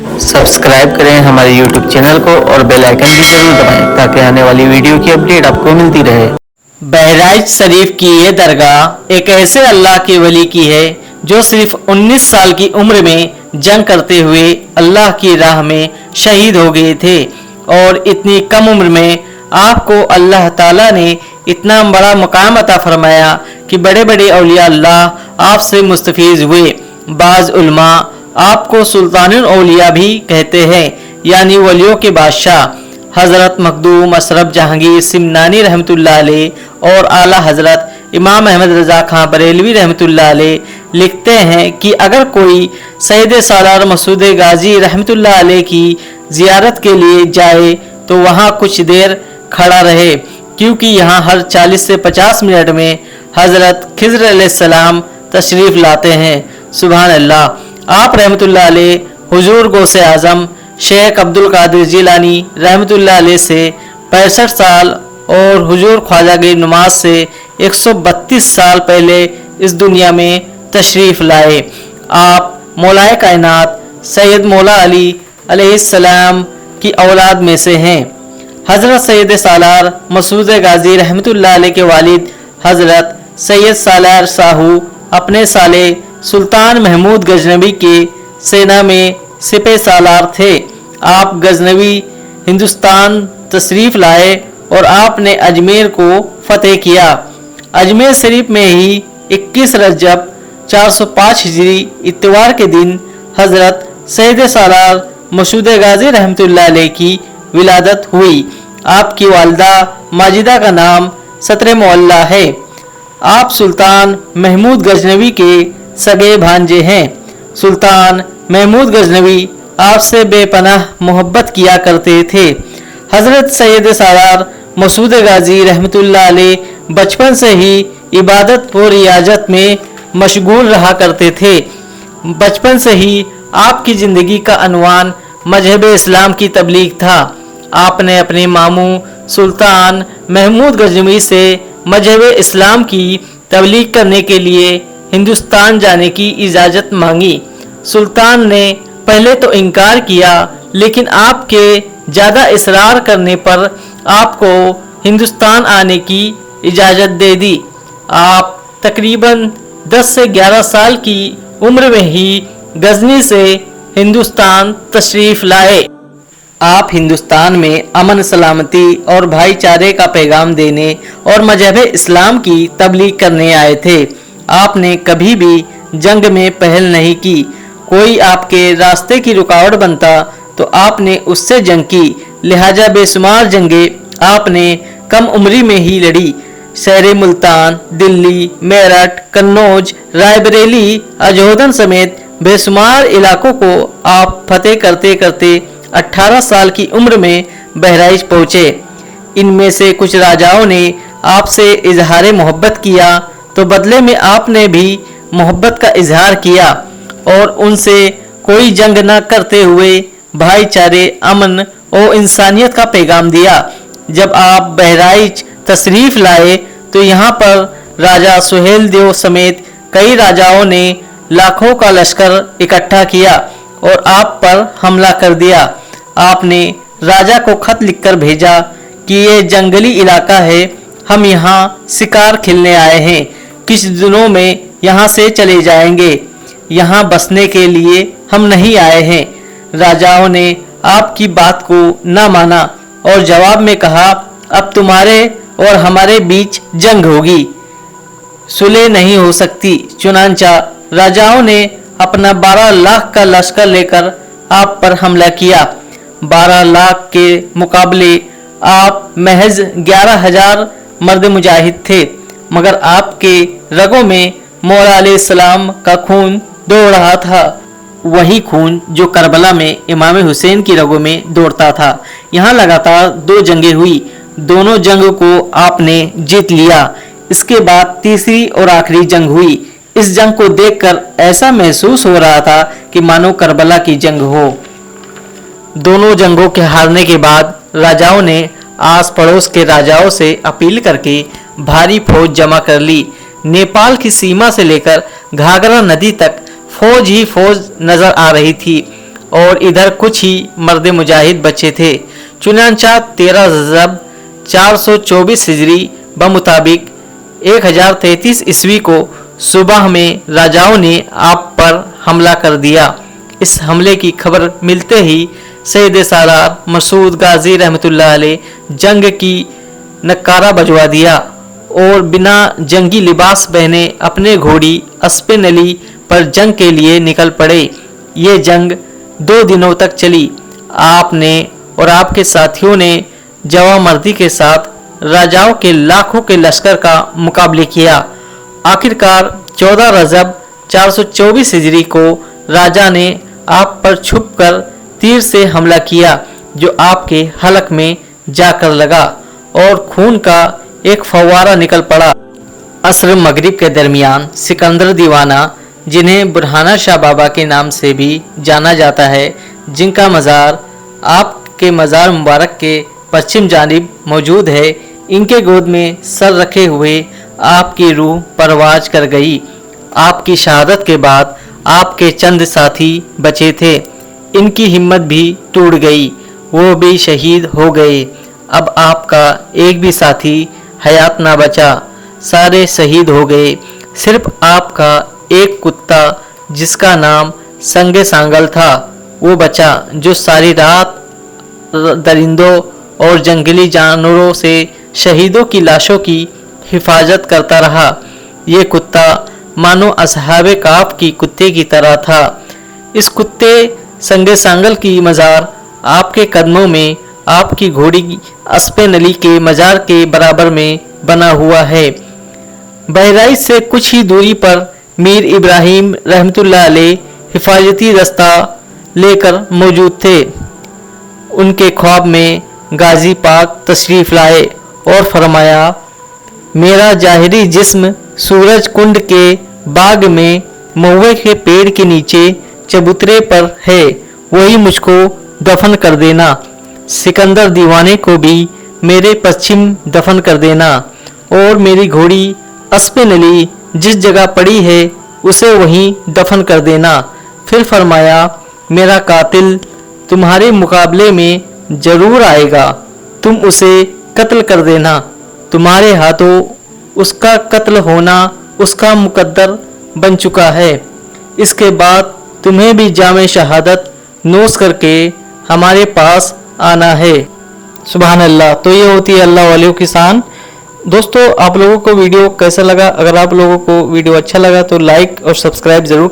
Subscribe करें हमारे YouTube channel को और बेल आइकन भी जरूर दबाएं ताकि आने वाली वीडियो की अपडेट आपको मिलती रहे। बहराइच शरीफ की ये दरगाह एक ऐसे अल्लाह के वली की है जो सिर्फ 19 साल की उम्र में जंग करते हुए अल्लाह की राह में शहीद हो गए थे और इतनी कम उम्र में आपको अल्लाह ताला ने इतना बड़ा मकाम अता फरमाया कि बड़े बड़े औलिया अल्लाह आपसे मुस्तफीज हुए। बाज उलमा आपको सुल्तानुल औलिया भी कहते हैं, यानी वलियों के बादशाह। हज़रत मखदूम अशरफ जहांगीर सिमनानी रहमतुल्लाह अलैह और आला हज़रत इमाम अहमद रज़ा खां बरेलवी रहमतुल्लाह अलैह लिखते हैं कि अगर कोई सैयद सालार मसूद गाजी रहमतुल्लाह अलैह की ज़ियारत के लिए जाए तो वहाँ कुछ देर खड़ा रहे, क्योंकि यहाँ हर 40 से 50 मिनट में हज़रत खिज़र अलैहिस्सलाम तशरीफ़ लाते हैं। सुभान अल्लाह। आप रहमतुल्लाह अलैह हुजूर गौसे आज़म शेख अब्दुल कादिर जिलानी रहमतुल्लाह अलैह से 65 साल और हुजूर ख्वाजा गरीब नवाज से 132 साल पहले इस दुनिया में तशरीफ़ लाए। आप मौलाए कायनात सैयद मौला अली अलैहिस्सलाम की औलाद में से हैं। हज़रत सैयद सालार मसूद गाजी रहमतुल्लाह अलैह के वालिद हज़रत सैयद सालार साहू अपने साले सुल्तान महमूद गजनवी के सेना में सिपह सालार थे। आप गजनवी हिंदुस्तान तशरीफ़ लाए और आपने अजमेर को फतेह किया। अजमेर शरीफ में ही 21 रजब 405 हिजरी इतवार के दिन हज़रत सैयद सालार मसूद गाजी रहमतुल्लाह अलैह की विलादत हुई। आपकी वालिदा माजिदा का नाम सत्र मोहल्ला है। आप सुल्तान महमूद गजनवी के सगे भांजे हैं। सुल्तान महमूद गजनवी आपसे बेपनाह मोहब्बत किया करते थे। हज़रत सैयद सालार मसूद गाजी रहमतुल्लाह अलैह बचपन से ही इबादत और रियाजत में मशगूल रहा करते थे। बचपन से ही आपकी ज़िंदगी का अनवान मजहब इस्लाम की तबलीग था। आपने अपने मामू सुल्तान महमूद गजनवी से मजहब इस्लाम की तबलीग करने के लिए हिंदुस्तान जाने की इजाज़त मांगी। सुल्तान ने पहले तो इनकार किया, लेकिन आपके ज़्यादा इसरार करने पर आपको हिंदुस्तान आने की इजाज़त दे दी। आप तकरीबन 10 से 11 साल की उम्र में ही गजनी से हिंदुस्तान तशरीफ़ लाए। आप हिंदुस्तान में अमन सलामती और भाईचारे का पैगाम देने और मजहब इस्लाम की तबलीग करने आए थे। आपने कभी भी जंग में पहल नहीं की। कोई आपके रास्ते की रुकावट बनता तो आपने उससे जंग की। लिहाजा बेशुमार जंगें आपने कम उम्री में ही लड़ी। शहर मुल्तान, दिल्ली, मेरठ, कन्नौज, रायबरेली, अजोदन समेत बेशुमार इलाकों को आप फतेह करते करते 18 साल की उम्र में बहराइच पहुँचे। इनमें से कुछ राजाओं ने आपसे इजहार मोहब्बत किया तो बदले में आपने भी मोहब्बत का इजहार किया और उनसे कोई जंग न करते हुए भाईचारे, अमन और इंसानियत का पैगाम दिया। जब आप बहराइच तशरीफ़ लाए तो यहाँ पर राजा सुहेल देव समेत कई राजाओं ने लाखों का लश्कर इकट्ठा किया और आप पर हमला कर दिया। आपने राजा को खत लिखकर भेजा कि ये जंगली इलाका है, हम यहाँ शिकार खेलने आए हैं, कुछ दिनों में यहाँ से चले जाएंगे, यहाँ बसने के लिए हम नहीं आए हैं। राजाओं ने आपकी बात को न माना और जवाब में कहा, अब तुम्हारे और हमारे बीच जंग होगी, सुलह नहीं हो सकती। चुनांचा राजाओं ने अपना 12 लाख का लश्कर लेकर आप पर हमला किया। 12 लाख के मुकाबले आप महज 11,000 मर्द मुजाहिद थे, मगर आपके रगों में मौला अलैहिस्सलाम का खून दौड़ रहा था, वही खून जो करबला में इमाम हुसैन की रगों में दौड़ता था। यहाँ लगातार 2 जंगें हुई, दोनों जंग को आपने जीत लिया। इसके बाद तीसरी और आखिरी जंग हुई। इस जंग को देखकर ऐसा महसूस हो रहा था कि मानो करबला की जंग हो। दोनों जंगों के हारने के बाद राजाओं ने आस पड़ोस के राजाओं से अपील करके भारी फौज जमा कर ली। नेपाल की सीमा से लेकर घाघरा नदी तक फौज ही फौज नजर आ रही थी। और इधर कुछ ही मर्द मुजाहिद बचे थे। चुनांचा 13 रजब 424 हिजरी बमुताबिक 1033 ईस्वी को सुबह में राजाओं ने आप पर हमला कर दिया। इस हमले की खबर मिलते ही सैयद सालार मसूद गाजी रहमतुल्लाह अलैह जंग की नकारा बजवा दिया और बिना जंगी लिबास पहने अपने घोड़ी अस्पिन अली पर जंग के लिए निकल पड़े। ये जंग 2 दिनों तक चली। आपने और आपके साथियों ने जवामर्दी के साथ राजाओं के लाखों के लश्कर का मुकाबले किया। आखिरकार 14 रजब 424 हिजरी को राजा ने आप पर छुपकर तीर से हमला किया जो आपके हलक में जाकर लगा और खून का एक फव्वारा निकल पड़ा। असर मगरिब के दरमियान सिकंदर दीवाना, जिन्हें बुरहाना शाह बाबा के नाम से भी जाना जाता है, जिनका मज़ार आपके मज़ार मुबारक के पश्चिम जानिब मौजूद है, इनके गोद में सर रखे हुए आपकी रूह परवाज कर गई। आपकी शहादत के बाद आपके चंद साथी बचे थे, इनकी हिम्मत भी टूट गई, वो भी शहीद हो गए। अब आपका एक भी साथी हयात ना बचा, सारे शहीद हो गए। सिर्फ आपका एक कुत्ता जिसका नाम संगे सांगल था वो बचा, जो सारी रात दरिंदों और जंगली जानवरों से शहीदों की लाशों की हिफाजत करता रहा। ये कुत्ता मानो असहाबे काफ की कुत्ते की तरह था। इस कुत्ते संगे सांगल की मज़ार आपके कदमों में आपकी घोड़ी अस्पिन अली के मज़ार के बराबर में बना हुआ है। बहराइच से कुछ ही दूरी पर मीर इब्राहिम रहमतुल्लाह अलैह हिफाजती दस्ता लेकर मौजूद थे। उनके ख्वाब में गाजी पाक तशरीफ़ लाए और फरमाया, मेरा जाहिरी जिस्म सूरज कुंड के बाग में महुए के पेड़ के नीचे चबूतरे पर है, वही मुझको दफन कर देना। सिकंदर दीवाने को भी मेरे पश्चिम दफन कर देना और मेरी घोड़ी अस्पिन अली जिस जगह पड़ी है उसे वहीं दफन कर देना। फिर फरमाया, मेरा कातिल तुम्हारे मुकाबले में जरूर आएगा, तुम उसे कत्ल कर देना। तुम्हारे हाथों उसका कत्ल होना उसका मुकद्दर बन चुका है। इसके बाद तुम्हें भी जामे शहादत नोश करके हमारे पास आना है। सुभान अल्लाह। तो ये होती है अल्लाह वालियों की शान। दोस्तों, आप लोगों को वीडियो कैसा लगा? अगर आप लोगों को वीडियो अच्छा लगा तो लाइक और सब्सक्राइब जरूर